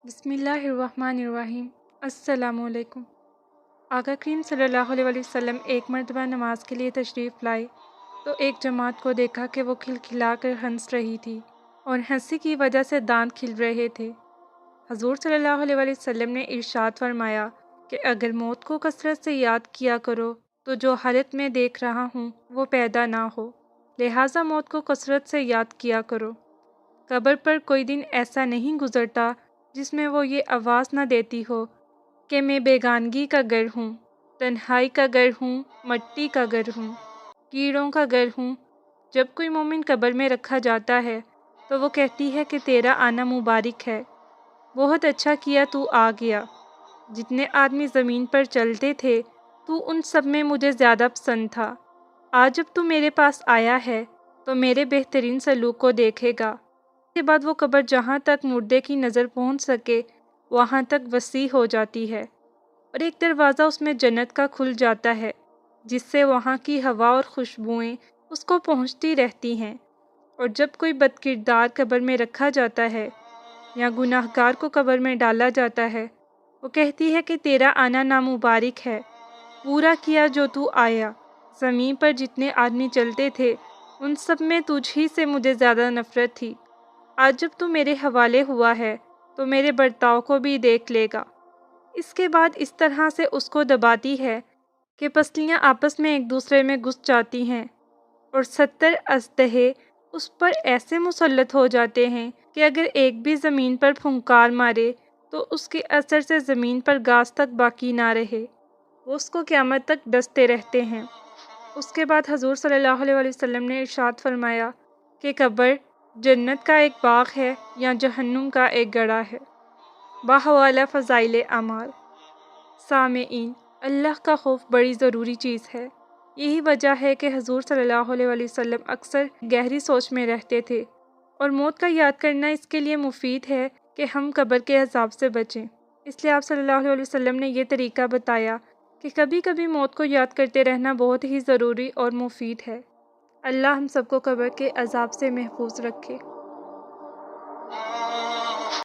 بسم اللہ الرحمن الرحیم۔ السلام علیکم۔ آقا کریم صلی اللہ علیہ وسلم ایک مرتبہ نماز کے لیے تشریف لائے تو ایک جماعت کو دیکھا کہ وہ کھلکھلا کر ہنس رہی تھی اور ہنسی کی وجہ سے دانت کھل رہے تھے۔ حضور صلی اللہ علیہ وسلم نے ارشاد فرمایا کہ اگر موت کو کثرت سے یاد کیا کرو تو جو حالت میں دیکھ رہا ہوں وہ پیدا نہ ہو، لہٰذا موت کو کثرت سے یاد کیا کرو۔ قبر پر کوئی دن ایسا نہیں گزرتا جس میں وہ یہ آواز نہ دیتی ہو کہ میں بیگانگی کا گھر ہوں، تنہائی کا گھر ہوں، مٹی کا گھر ہوں، کیڑوں کا گھر ہوں۔ جب کوئی مومن قبر میں رکھا جاتا ہے تو وہ کہتی ہے کہ تیرا آنا مبارک ہے، بہت اچھا کیا تو آ گیا۔ جتنے آدمی زمین پر چلتے تھے تو ان سب میں مجھے زیادہ پسند تھا، آج جب تو میرے پاس آیا ہے تو میرے بہترین سلوک کو دیکھے گا۔ اس کے بعد وہ قبر جہاں تک مردے کی نظر پہنچ سکے وہاں تک وسیع ہو جاتی ہے اور ایک دروازہ اس میں جنت کا کھل جاتا ہے جس سے وہاں کی ہوا اور خوشبوئیں اس کو پہنچتی رہتی ہیں۔ اور جب کوئی بد کردار قبر میں رکھا جاتا ہے یا گناہ گار کو قبر میں ڈالا جاتا ہے، وہ کہتی ہے کہ تیرا آنا نامبارک ہے، پورا کیا جو تو آیا۔ زمین پر جتنے آدمی چلتے تھے ان سب میں تجھ ہی سے مجھے زیادہ نفرت تھی، آج جب تو میرے حوالے ہوا ہے تو میرے برتاؤ کو بھی دیکھ لے گا۔ اس کے بعد اس طرح سے اس کو دباتی ہے کہ پسلیاں آپس میں ایک دوسرے میں گھس جاتی ہیں اور 70 اژدہے اس پر ایسے مسلط ہو جاتے ہیں کہ اگر ایک بھی زمین پر پھنکار مارے تو اس کے اثر سے زمین پر گھاس تک باقی نہ رہے، وہ اس کو قیامت تک ڈستے رہتے ہیں۔ اس کے بعد حضور صلی اللہ علیہ وسلم نے ارشاد فرمایا کہ قبر جنت کا ایک باغ ہے یا جہنم کا ایک گڑھا ہے۔ بحوالہ فضائل اعمال۔ سامعین، اللہ کا خوف بڑی ضروری چیز ہے۔ یہی وجہ ہے کہ حضور صلی اللہ علیہ وسلم اکثر گہری سوچ میں رہتے تھے اور موت کا یاد کرنا اس کے لیے مفید ہے کہ ہم قبر کے عذاب سے بچیں۔ اس لیے آپ صلی اللہ علیہ وسلم نے یہ طریقہ بتایا کہ کبھی کبھی موت کو یاد کرتے رہنا بہت ہی ضروری اور مفید ہے۔ اللہ ہم سب کو قبر کے عذاب سے محفوظ رکھے۔